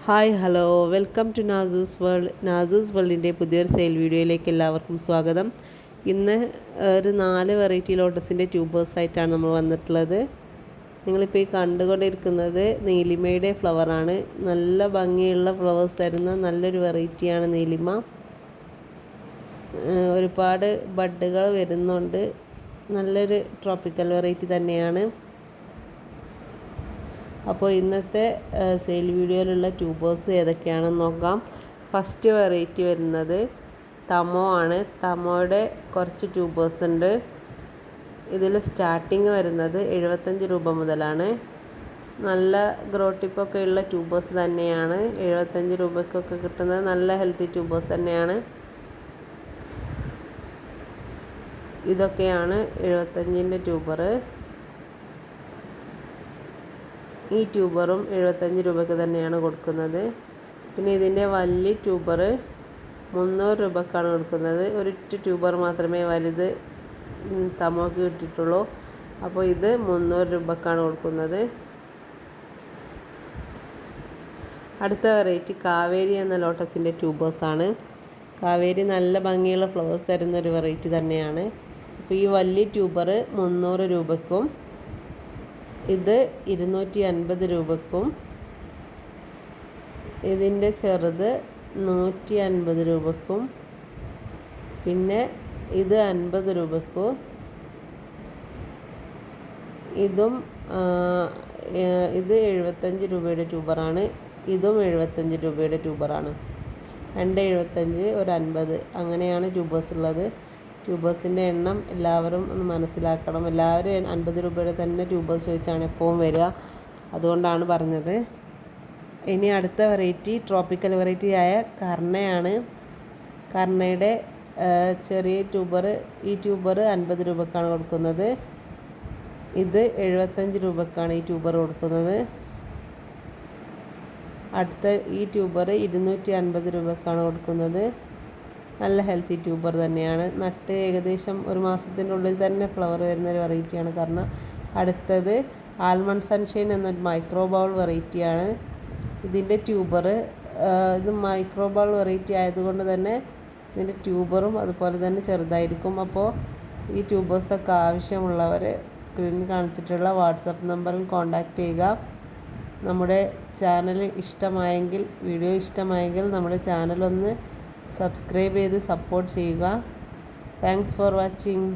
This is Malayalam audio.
ഹായ് ഹലോ വെൽക്കം ടു നാസൂസ് വേൾഡിൻ്റെ പുതിയൊരു സെയിൽ വീഡിയോയിലേക്ക് എല്ലാവർക്കും സ്വാഗതം. ഇന്ന് ഒരു 4 വെറൈറ്റി ലോട്ടസിൻ്റെ ട്യൂബേഴ്സായിട്ടാണ് നമ്മൾ വന്നിട്ടുള്ളത്. നിങ്ങളിപ്പോൾ ഈ കണ്ടുകൊണ്ടിരിക്കുന്നത് നീലിമയുടെ ഫ്ലവറാണ്. നല്ല ഭംഗിയുള്ള ഫ്ലവേഴ്സ് തരുന്ന നല്ലൊരു വെറൈറ്റിയാണ് നീലിമ. ഒരുപാട് ബഡ്ഡുകൾ വരുന്നുണ്ട്. നല്ലൊരു ട്രോപ്പിക്കൽ വെറൈറ്റി തന്നെയാണ്. അപ്പോൾ ഇന്നത്തെ സെയിൽ വീഡിയോയിലുള്ള ട്യൂബേഴ്സ് ഏതൊക്കെയാണെന്ന് നോക്കാം. ഫസ്റ്റ് വെറൈറ്റി വരുന്നത് തമോ ആണ്. തമോയുടെ കുറച്ച് ട്യൂബേഴ്സ് ഉണ്ട്. ഇതിൽ സ്റ്റാർട്ടിങ് വരുന്നത് 75 രൂപ മുതലാണ്. നല്ല ഗ്രോ ടിപ്പൊക്കെ ഉള്ള ട്യൂബേഴ്സ് തന്നെയാണ്. 75 രൂപയ്ക്കൊക്കെ കിട്ടുന്നത് നല്ല ഹെൽത്തി ട്യൂബേഴ്സ് തന്നെയാണ്. ഇതൊക്കെയാണ് 75ൻ്റെ ട്യൂബർ. ഈ ട്യൂബറും 75 രൂപയ്ക്ക് തന്നെയാണ് കൊടുക്കുന്നത്. പിന്നെ ഇതിൻ്റെ വലിയ ട്യൂബർ 300 രൂപക്കാണ് കൊടുക്കുന്നത്. ഒരു ട്യൂബർ മാത്രമേ വലുത് തമോക്ക് കിട്ടിയിട്ടുള്ളൂ. അപ്പോൾ ഇത് 300 രൂപക്കാണ് കൊടുക്കുന്നത്. അടുത്ത വെറൈറ്റി കാവേരി എന്ന ലോട്ടസിൻ്റെ ട്യൂബേഴ്സാണ്. കാവേരി നല്ല ഭംഗിയുള്ള ഫ്ലവേഴ്സ് തരുന്നൊരു വെറൈറ്റി തന്നെയാണ്. അപ്പോൾ ഈ വലിയ ട്യൂബർ 300 രൂപയ്ക്കും ഇത് 250 രൂപയ്ക്കും ഇതിൻ്റെ ചെറുത് 150 രൂപയ്ക്കും പിന്നെ ഇത് 50 രൂപയ്ക്കും ഇത് 75 രൂപയുടെ ട്യൂബറാണ്. ഇതും 75 രൂപയുടെ ട്യൂബറാണ്. 275 ഒരു 50 അങ്ങനെയാണ് ട്യൂബേഴ്സ് ഉള്ളത്. ട്യൂബേഴ്സിൻ്റെ എണ്ണം എല്ലാവരും ഒന്ന് മനസ്സിലാക്കണം. എല്ലാവരും 50 രൂപയുടെ തന്നെ ട്യൂബേഴ്സ് ചോദിച്ചാണ് എപ്പോഴും വരിക. അതുകൊണ്ടാണ് പറഞ്ഞത്. ഇനി അടുത്ത വെറൈറ്റി ട്രോപ്പിക്കൽ വെറൈറ്റി ആയ കർണയാണ്. കർണയുടെ ചെറിയ ട്യൂബർ, ഈ ട്യൂബർ 50 രൂപക്കാണ് കൊടുക്കുന്നത്. ഇത് 75 രൂപക്കാണ് ഈ ട്യൂബർ കൊടുക്കുന്നത്. അടുത്ത ഈ ട്യൂബർ 250 രൂപക്കാണ് കൊടുക്കുന്നത്. നല്ല ഹെൽത്തി ട്യൂബർ തന്നെയാണ്. നട്ട് ഏകദേശം ഒരു മാസത്തിൻ്റെ ഉള്ളിൽ തന്നെ ഫ്ലവർ വരുന്നൊരു വെറൈറ്റിയാണ്. കാരണം അടുത്തത് ആൽമണ്ട് സൺഷൈൻ എന്നൊരു മൈക്രോ ബൗൾ വെറൈറ്റിയാണ്. ഇതിൻ്റെ ട്യൂബർ ഇത് മൈക്രോ ബൗൾ വെറൈറ്റി ആയതുകൊണ്ട് തന്നെ ഇതിൻ്റെ ട്യൂബറും അതുപോലെ തന്നെ ചെറുതായിരിക്കും. അപ്പോൾ ഈ ട്യൂബേഴ്സൊക്കെ ആവശ്യമുള്ളവർ സ്ക്രീനിൽ കാണിച്ചിട്ടുള്ള വാട്സപ്പ് നമ്പറിൽ കോൺടാക്റ്റ് ചെയ്യുക. നമ്മുടെ ചാനൽ ഇഷ്ടമായെങ്കിൽ, വീഡിയോ ഇഷ്ടമായെങ്കിൽ നമ്മുടെ ചാനലൊന്ന് സബ്സ്ക്രൈബ് ചെയ്ത് സപ്പോർട്ട് ചെയ്യുക. Thanks for watching.